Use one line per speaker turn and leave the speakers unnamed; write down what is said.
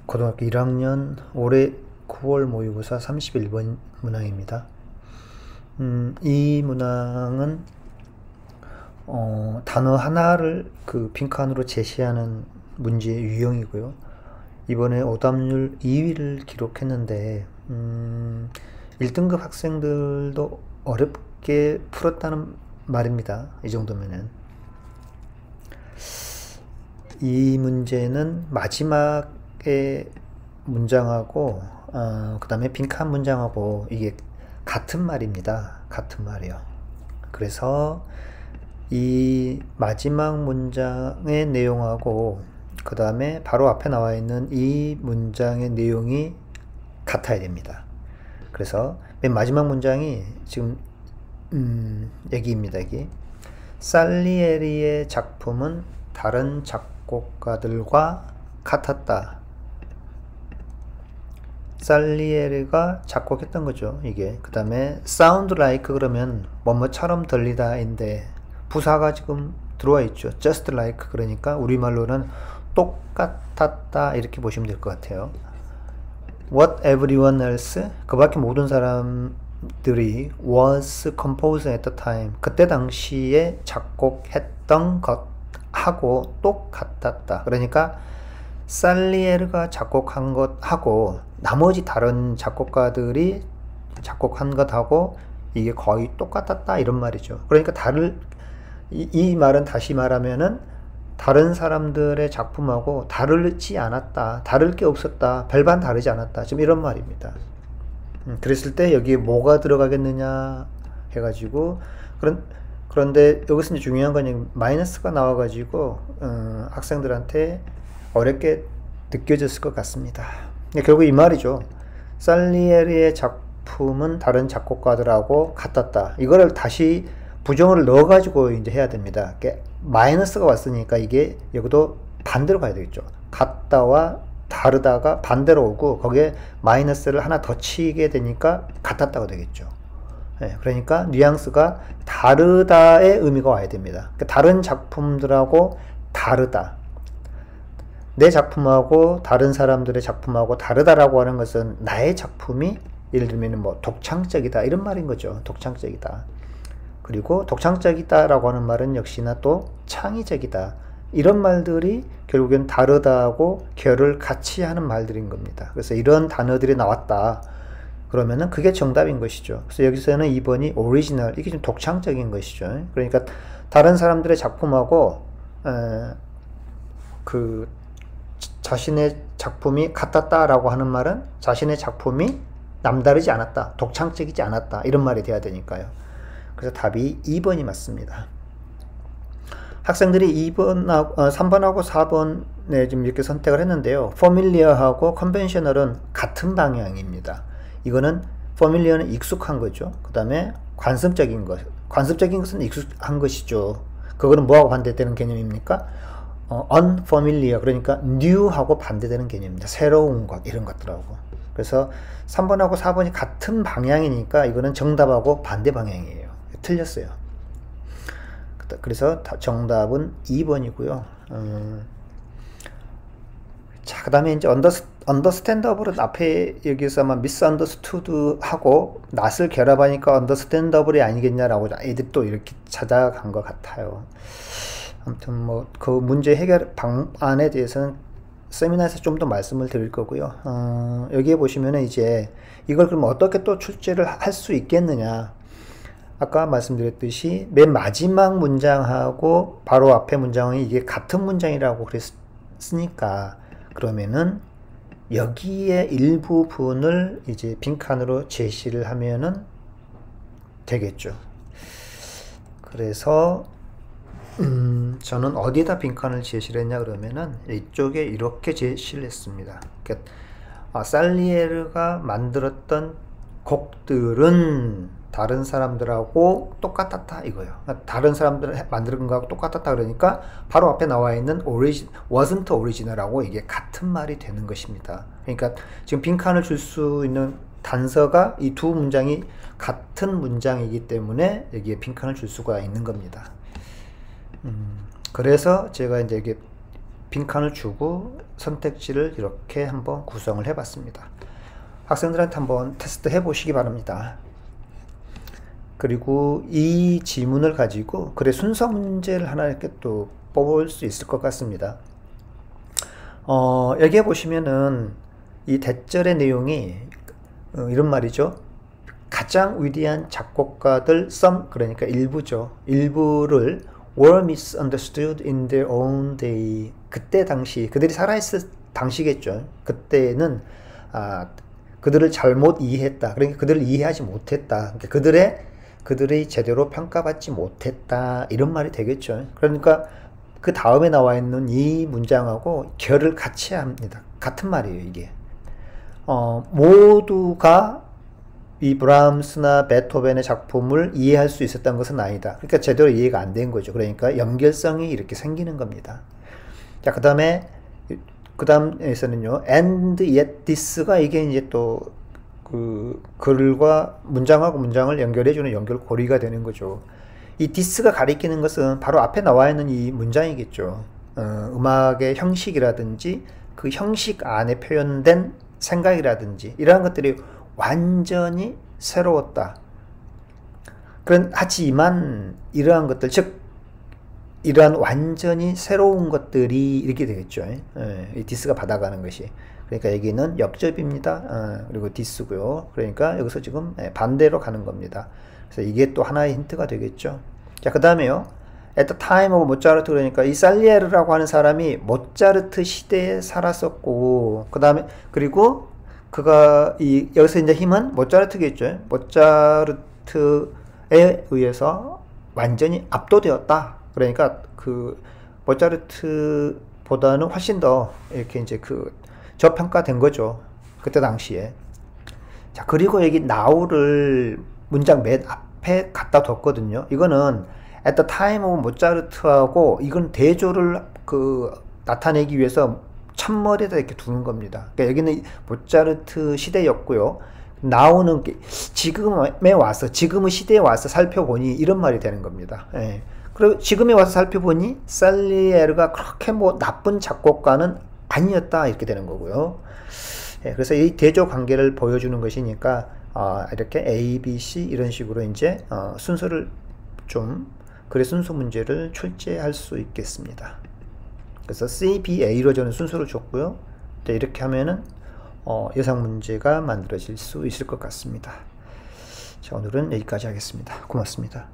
고등학교 1학년 올해 9월 모의고사 31번 문항입니다. 이 문항은 단어 하나를 그 빈칸으로 제시하는 문제의 유형이고요. 이번에 오답률 2위를 기록했는데 1등급 학생들도 어렵게 풀었다는 말입니다. 이 정도면은. 이 문제는 마지막에 문장하고 그 다음에 빈칸 문장하고 이게 같은 말입니다. 같은 말이요. 그래서 이 마지막 문장의 내용하고 그 다음에 바로 앞에 나와 있는 이 문장의 내용이 같아야 됩니다. 그래서 맨 마지막 문장이 지금 여기입니다. 여기 살리에리의 작품은 다른 작곡가들과 같았다. 살리에리가 작곡했던 거죠. 이게 그 다음에 sound like 그러면 뭐뭐처럼 들리다인데 부사가 지금 들어와 있죠. just like 그러니까 우리말로는 똑같았다 이렇게 보시면 될 것 같아요. What everyone else 그 밖에 모든 사람들이 was composed at the time 그때 당시에 작곡했던 것하고 똑같았다. 그러니까 살리에르가 작곡한 것하고 나머지 다른 작곡가들이 작곡한 것하고 이게 거의 똑같았다 이런 말이죠. 그러니까 이 말은 다시 말하면은 다른 사람들의 작품하고 다르지 않았다. 다를 게 없었다. 별반 다르지 않았다. 지금 이런 말입니다. 그랬을 때 여기에 뭐가 들어가겠느냐 해가지고 그런데 여기서 이제 중요한 건 마이너스가 나와가지고 학생들한테 어렵게 느껴졌을 것 같습니다. 결국 이 말이죠. 살리에리의 작품은 다른 작곡가들하고 같았다. 이거를 다시 부정어를 넣어가지고 이제 해야 됩니다. 마이너스가 왔으니까 이게 여기도 반대로 가야 되겠죠. 같다와 다르다가 반대로 오고 거기에 마이너스를 하나 더 치게 되니까 같았다가 되겠죠. 네, 그러니까 뉘앙스가 다르다의 의미가 와야 됩니다. 그러니까 다른 작품들하고 다르다. 내 작품하고 다른 사람들의 작품하고 다르다라고 하는 것은 나의 작품이 예를 들면 뭐 독창적이다 이런 말인 거죠. 독창적이다. 그리고 독창적이다라고 하는 말은 역시나 또 창의적이다. 이런 말들이 결국엔 다르다고 결을 같이 하는 말들인 겁니다. 그래서 이런 단어들이 나왔다. 그러면은 그게 정답인 것이죠. 그래서 여기서는 2번이 오리지널, 이게 좀 독창적인 것이죠. 그러니까 다른 사람들의 작품하고 자신의 작품이 같았다라고 하는 말은 자신의 작품이 남다르지 않았다, 독창적이지 않았다 이런 말이 돼야 되니까요. 그래서 답이 2번이 맞습니다. 학생들이 3번하고 4번에 지금 이렇게 선택을 했는데요. familiar하고 conventional은 같은 방향입니다. 이거는 familiar는 익숙한 거죠. 그 다음에 관습적인 것은 익숙한 것이죠. 그거는 뭐하고 반대되는 개념입니까? unfamiliar 그러니까 new하고 반대되는 개념입니다. 새로운 것 이런 것들하고. 그래서 3번하고 4번이 같은 방향이니까 이거는 정답하고 반대 방향이에요. 틀렸어요. 그래서 정답은 2번이고요. 자, 그 다음에 이제 understandable은 앞에 여기서 아마 misunderstood 하고 낫을 결합하니까 understandable이 아니겠냐라고 애들이 또 이렇게 찾아간 것 같아요. 아무튼 뭐 그 문제 해결 방안에 대해서는 세미나에서 좀 더 말씀을 드릴 거고요. 여기에 보시면은 이제 이걸 그럼 어떻게 또 출제를 할 수 있겠느냐. 아까 말씀드렸듯이 맨 마지막 문장하고 바로 앞에 문장이 이게 같은 문장이라고 그랬으니까 그러면은 여기에 일부분을 이제 빈칸으로 제시를 하면은 되겠죠. 그래서 저는 어디에다 빈칸을 제시를 했냐 그러면은 이쪽에 이렇게 제시를 했습니다. 그러니까 살리에르가 만들었던 곡들은 다른 사람들하고 똑같았다 이거예요. 다른 사람들 만드는 거하고 똑같았다 그러니까 바로 앞에 나와 있는 wasn't original하고 이게 같은 말이 되는 것입니다. 그러니까 지금 빈칸을 줄 수 있는 단서가 이 두 문장이 같은 문장이기 때문에 여기에 빈칸을 줄 수가 있는 겁니다. 그래서 제가 이제 이게 빈칸을 주고 선택지를 이렇게 한번 구성을 해 봤습니다. 학생들한테 한번 테스트 해 보시기 바랍니다. 그리고 이 지문을 가지고 글의 순서 문제를 하나 이렇게 또 뽑을 수 있을 것 같습니다. 여기에 보시면은 이 대절의 내용이 이런 말이죠. 가장 위대한 작곡가들 some, 그러니까 일부죠. 일부를 were misunderstood in their own day. 그때 당시 그들이 살아있을 당시겠죠. 그때는 그들을 잘못 이해했다. 그러니까 그들을 이해하지 못했다. 그러니까 그들이 제대로 평가받지 못했다. 이런 말이 되겠죠. 그러니까 그 다음에 나와 있는 이 문장하고 결을 같이 합니다. 같은 말이에요, 이게. 모두가 이 브람스나 베토벤의 작품을 이해할 수 있었던 것은 아니다. 그러니까 제대로 이해가 안 된 거죠. 그러니까 연결성이 이렇게 생기는 겁니다. 자, 그 다음에서는요, and yet this가 이게 이제 또 그 글과 문장하고 문장을 연결해주는 연결고리가 되는 거죠. 이 this가 가리키는 것은 바로 앞에 나와 있는 이 문장이겠죠. 음악의 형식이라든지 그 형식 안에 표현된 생각이라든지 이러한 것들이 완전히 새로웠다. 하지만 이러한 것들, 즉 이러한 완전히 새로운 것들이 이렇게 되겠죠. 이 디스가 받아가는 것이. 그러니까 여기는 역접입니다. 그리고 디스고요. 그러니까 여기서 지금 반대로 가는 겁니다. 그래서 이게 또 하나의 힌트가 되겠죠. 자, 그 다음에요. at the time of 모차르트, 그러니까 이 살리에르라고 하는 사람이 모차르트 시대에 살았었고, 그리고 그가 여기서 이제 힘은 모차르트겠죠. 모차르트에 의해서 완전히 압도되었다. 그러니까 그 모차르트보다는 훨씬 더 이렇게 이제 저평가된 거죠. 그때 당시에. 자, 그리고 여기 now를 문장 맨 앞에 갖다 뒀거든요. 이거는 at the time of 모차르트하고 이건 대조를 나타내기 위해서 첫머리에다 이렇게 두는 겁니다. 그러니까 여기는 모차르트 시대였고요. now는 지금의 시대에 와서 살펴보니 이런 말이 되는 겁니다. 예. 그리고 지금에 와서 살펴보니 살리에르가 그렇게 나쁜 작곡가는 아니었다, 이렇게 되는 거고요. 예, 그래서 이 대조 관계를 보여주는 것이니까 이렇게 A, B, C 이런 식으로 이제 순서를 좀 글의 순서 문제를 출제할 수 있겠습니다. 그래서 C, B, A로 저는 순서를 줬고요. 이렇게 하면은 예상 문제가 만들어질 수 있을 것 같습니다. 자, 오늘은 여기까지 하겠습니다. 고맙습니다.